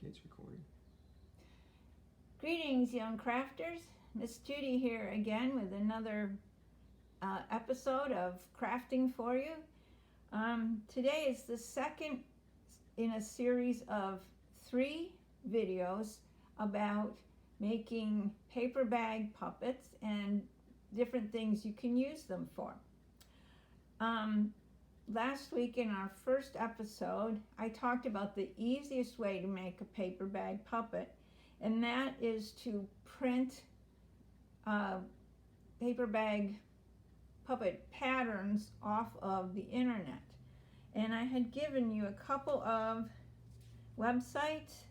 it's recording. Greetings, young crafters. Miss Judy here again with another episode of Crafting for You. Today is the second in a series of 3 videos about making paper bag puppets and different things you can use them for. Last week in our first episode, I talked about the easiest way to make a paper bag puppet, and that is to print paper bag puppet patterns off of the internet. And I had given you a couple of websites.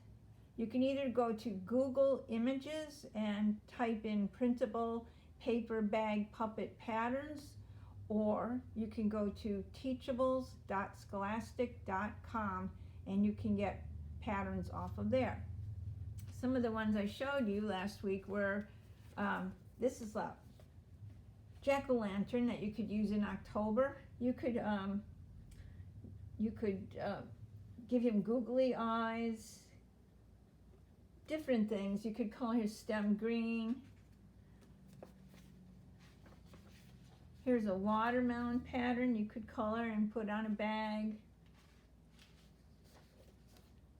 You can either go to Google Images and type in printable paper bag puppet patterns, or you can go to teachables.scholastic.com and you can get patterns off of there. Some of the ones I showed you last week were, this is a jack-o'-lantern that you could use in October. You could give him googly eyes, different things. You could color his stem green. Here's a watermelon pattern you could color and put on a bag.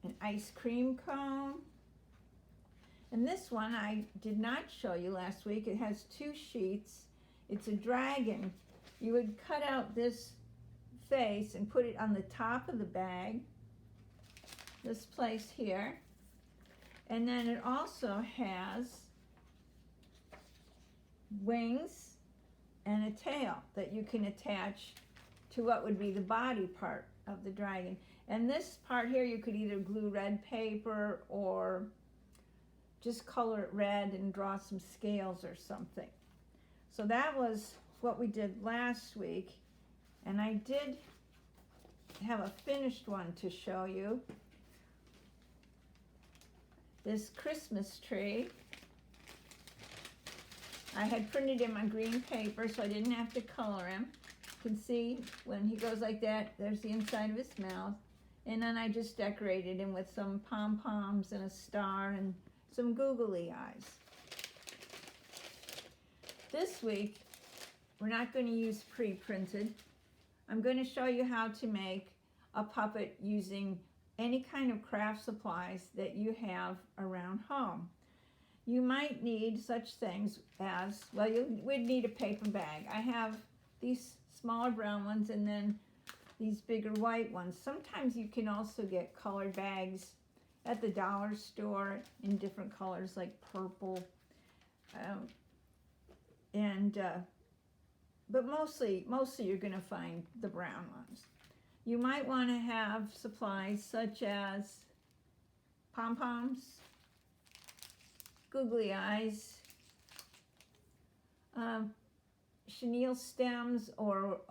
An ice cream cone. And this one I did not show you last week. It has 2 sheets. It's a dragon. You would cut out this face and put it on the top of the bag, this place here. And then it also has wings and a tail that you can attach to what would be the body part of the dragon. And this part here, you could either glue red paper or just color it red and draw some scales or something. So that was what we did last week. And I did have a finished one to show you. This Christmas tree. I had printed him on green paper so I didn't have to color him. You can see when he goes like that, there's the inside of his mouth. And then I just decorated him with some pom-poms and a star and some googly eyes. This week, we're not going to use pre-printed. I'm going to show you how to make a puppet using any kind of craft supplies that you have around home. You might need such things as, well, you would need a paper bag. I have these smaller brown ones and then these bigger white ones. Sometimes you can also get colored bags at the dollar store in different colors like purple. But mostly you're going to find the brown ones. You might want to have supplies such as pom-poms, googly eyes, chenille stems or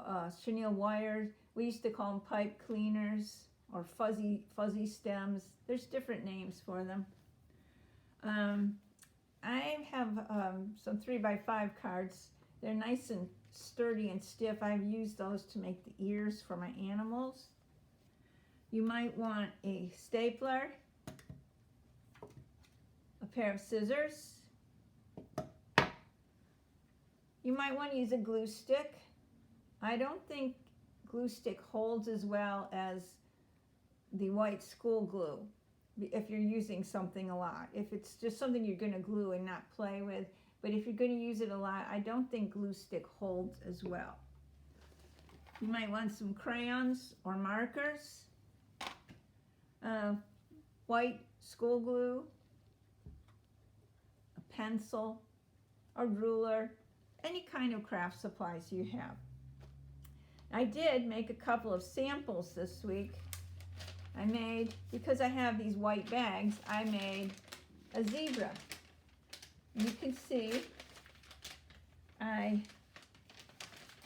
chenille wires. We used to call them pipe cleaners or fuzzy stems. There's different names for them. I have some 3x5 cards. They're nice and sturdy and stiff. I've used those to make the ears for my animals. You might want a stapler, a pair of scissors. You might want to use a glue stick. I don't think glue stick holds as well as the white school glue if you're using something a lot. If it's just something you're going to glue and not play with, but if you're going to use it a lot, I don't think glue stick holds as well. You might want some crayons or markers, white school glue, a pencil, a ruler, any kind of craft supplies you have. I did make a couple of samples this week. I made, because I have these white bags, I made a zebra. You can see I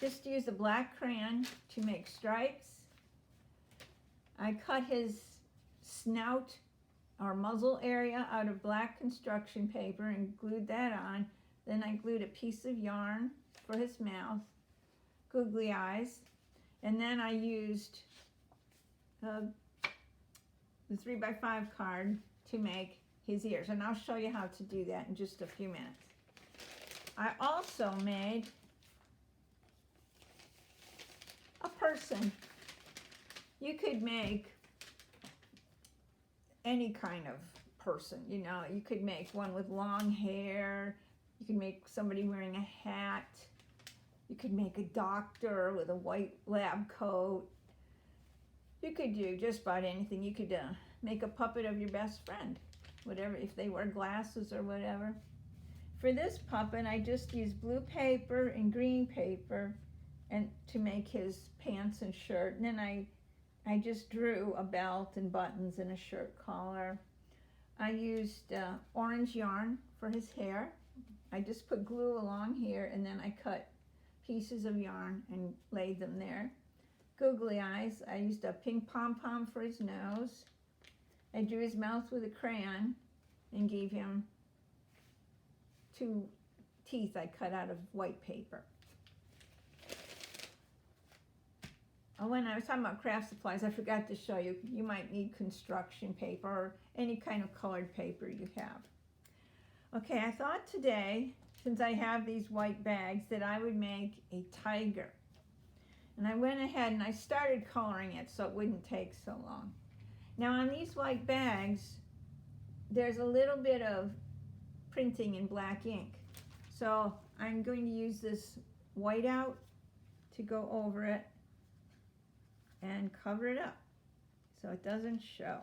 just used a black crayon to make stripes. I cut his snout or muzzle area out of black construction paper and glued that on. Then I glued a piece of yarn for his mouth, googly eyes, and then I used the 3x5 card to make his ears, and I'll show you how to do that in just a few minutes. I also made a person. You could make any kind of person, you know. You could make one with long hair. You could make somebody wearing a hat. You could make a doctor with a white lab coat. You could do just about anything. You could make a puppet of your best friend, whatever, if they wear glasses or whatever. For this puppet, I just used blue paper and green paper and to make his pants and shirt. And then I just drew a belt and buttons and a shirt collar. I used orange yarn for his hair. I just put glue along here, and then I cut pieces of yarn and laid them there. Googly eyes, I used a pink pom-pom for his nose. I drew his mouth with a crayon and gave him 2 teeth I cut out of white paper. When I was talking about craft supplies, I forgot to show you, you might need construction paper or any kind of colored paper you have. Okay, I thought today, since I have these white bags, that I would make a tiger. And I went ahead and I started coloring it so it wouldn't take so long. Now on these white bags, there's a little bit of printing in black ink. So I'm going to use this whiteout to go over it and cover it up so it doesn't show.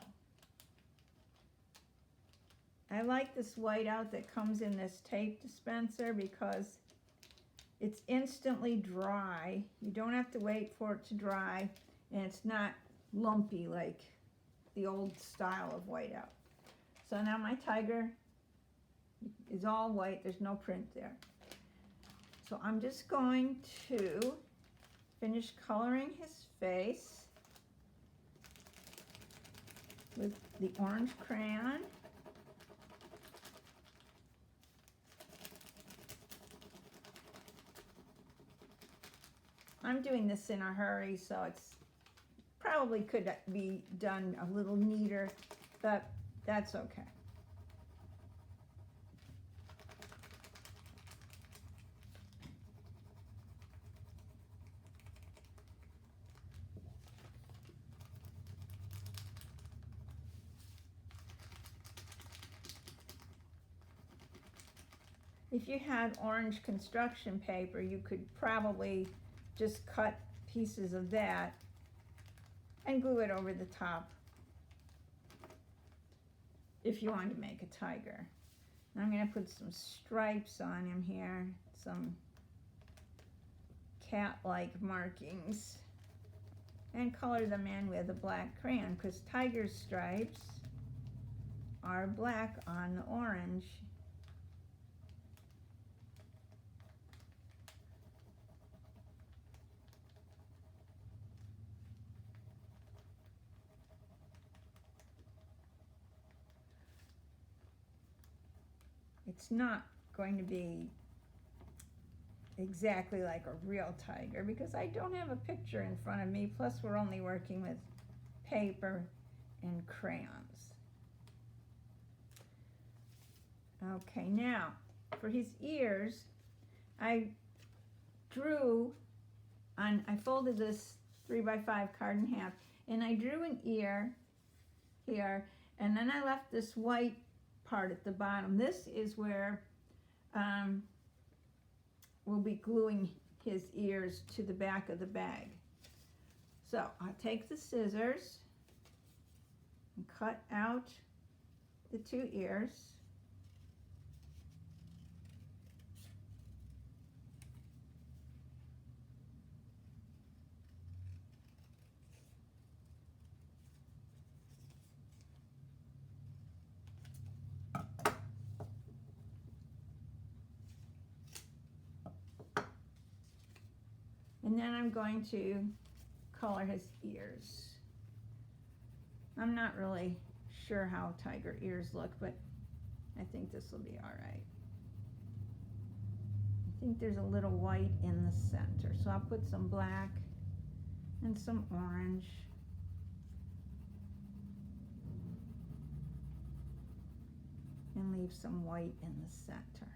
I like this whiteout that comes in this tape dispenser because it's instantly dry. You don't have to wait for it to dry, and it's not lumpy like the old style of whiteout. So now my tiger is all white. There's no print there. So I'm just going to finish coloring his face with the orange crayon. I'm doing this in a hurry, so it's probably could be done a little neater, but that's okay. If you had orange construction paper, you could probably just cut pieces of that and glue it over the top if you wanted to make a tiger. And I'm going to put some stripes on him here, some cat-like markings, and color them in with a black crayon because tiger stripes are black on the orange. It's not going to be exactly like a real tiger because I don't have a picture in front of me, plus we're only working with paper and crayons. Okay, now for his ears, I folded this 3x5 card in half, and I drew an ear here, and then I left this white part at the bottom. This is where we'll be gluing his ears to the back of the bag. So I'll take the scissors and cut out the 2 ears. And then I'm going to color his ears. I'm not really sure how tiger ears look, but I think this will be all right. I think there's a little white in the center, so I'll put some black and some orange. leave some white in the center.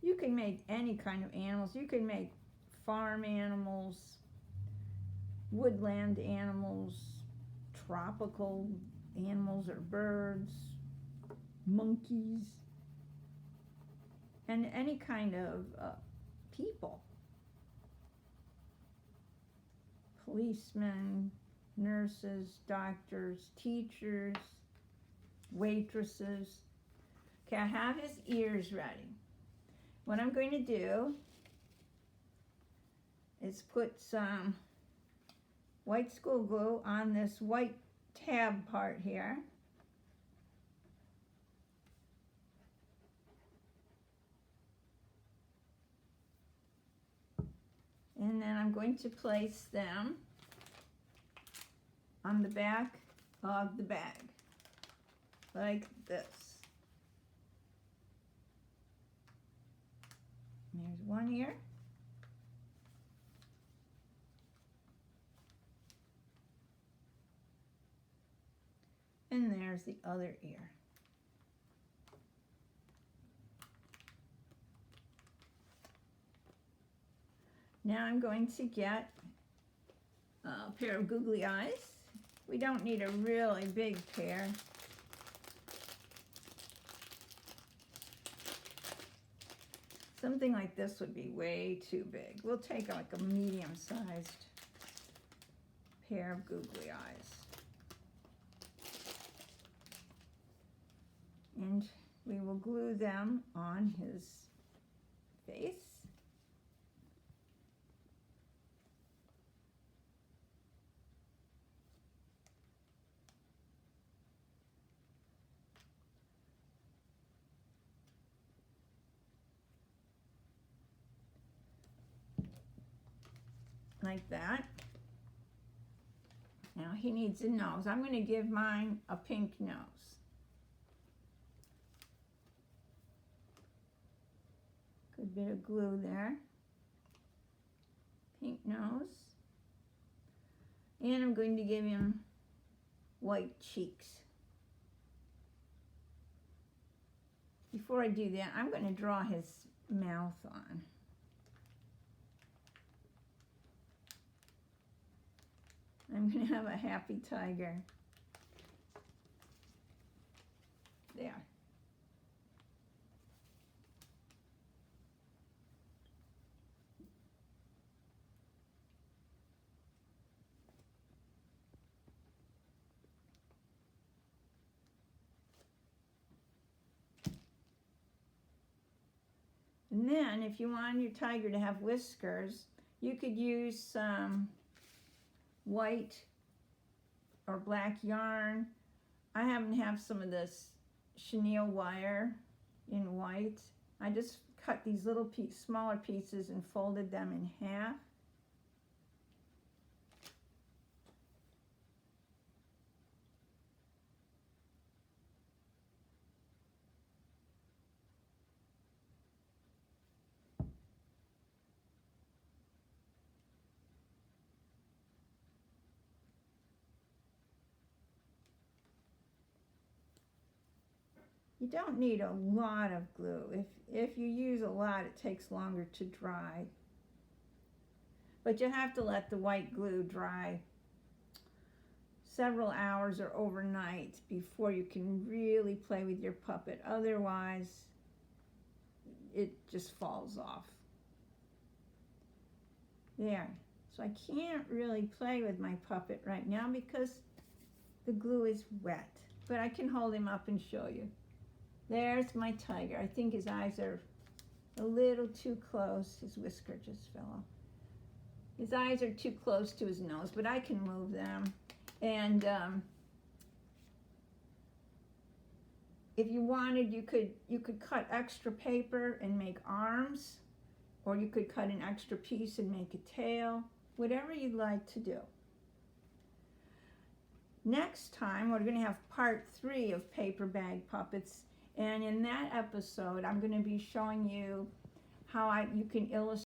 You can make any kind of animals. You can make farm animals, woodland animals, tropical animals or birds, monkeys, and any kind of people. Policemen, nurses, doctors, teachers, waitresses. Okay, I have his ears ready. What I'm going to do is put some white school glue on this white tab part here. And then I'm going to place them on the back of the bag, like this. There's one ear. And there's the other ear. Now I'm going to get a pair of googly eyes. We don't need a really big pair. Something like this would be way too big. We'll take like a medium-sized pair of googly eyes. And we will glue them on his face. Like that. Now he needs a nose. I'm going to give mine a pink nose. Good bit of glue there. Pink nose. And I'm going to give him white cheeks. Before I do that, I'm going to draw his mouth on. I'm going to have a happy tiger. There. And then, if you want your tiger to have whiskers, you could use some white or black yarn. I happen to have some of this chenille wire in white. I just cut these little smaller pieces and folded them in half. You don't need a lot of glue. If you use a lot, it takes longer to dry. But you have to let the white glue dry several hours or overnight before you can really play with your puppet. Otherwise, it just falls off. There. So I can't really play with my puppet right now because the glue is wet. But I can hold him up and show you. There's my tiger. I think his eyes are a little too close. His whisker just fell off. His eyes are too close to his nose, but I can move them. And if you wanted, you could cut extra paper and make arms, or you could cut an extra piece and make a tail, whatever you'd like to do. Next time, we're going to have part 3 of paper bag puppets. And in that episode, I'm going to be showing you how you can illustrate